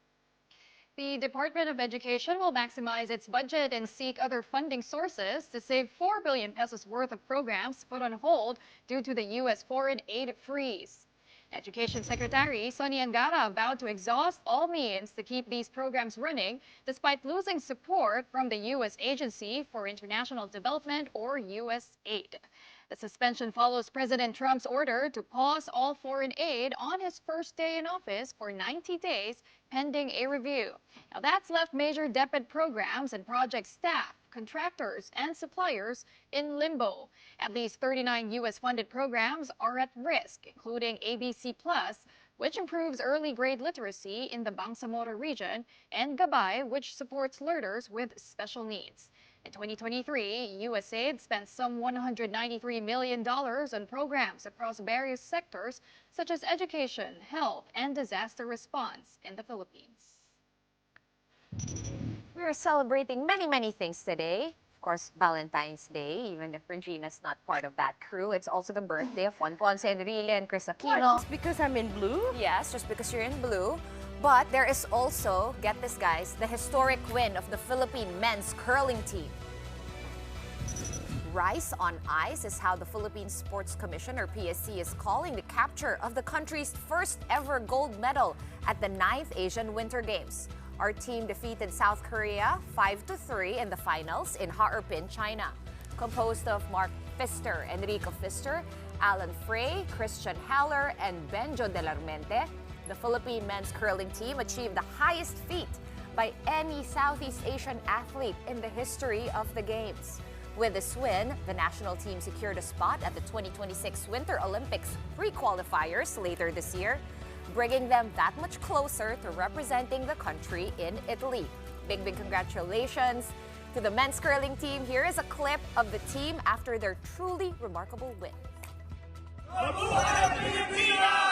The Department of Education will maximize its budget and seek other funding sources to save 4 billion pesos worth of programs put on hold due to the U.S. foreign aid freeze. Education Secretary Sonia Angara vowed to exhaust all means to keep these programs running despite losing support from the U.S. Agency for International Development or USAID. The suspension follows President Trump's order to pause all foreign aid on his first day in office for 90 days pending a review. Now that's left major DepEd programs and project staff, contractors, and suppliers in limbo. At least 39 U.S.-funded programs are at risk, including ABC Plus, which improves early grade literacy in the Bangsamoro region, and Gabay, which supports learners with special needs. In 2023, USAID spent some $193 million on programs across various sectors such as education, health, and disaster response in the Philippines. We are celebrating many things today. Of course, Valentine's Day, even if Regina's not part of that crew. It's also the birthday of Juan Ponce Enrile and Chris Aquino. Just because I'm in blue? Yes, just because you're in blue. But there is also, get this guys, the historic win of the Philippine men's curling team. Rice on ice is how the Philippine Sports Commission, or PSC, is calling the capture of the country's first ever gold medal at the 9th Asian Winter Games. Our team defeated South Korea 5-3 in the finals in Harbin, China. Composed of Mark Pfister, Enrico Pfister, Alan Frey, Christian Haller, and Benjo de la Mente, the Philippine men's curling team achieved the highest feat by any Southeast Asian athlete in the history of the Games. With this win, the national team secured a spot at the 2026 Winter Olympics pre-qualifiers later this year, bringing them that much closer to representing the country in Italy. Big congratulations to the men's curling team. Here is a clip of the team after their truly remarkable win. Mabuhay Pilipinas!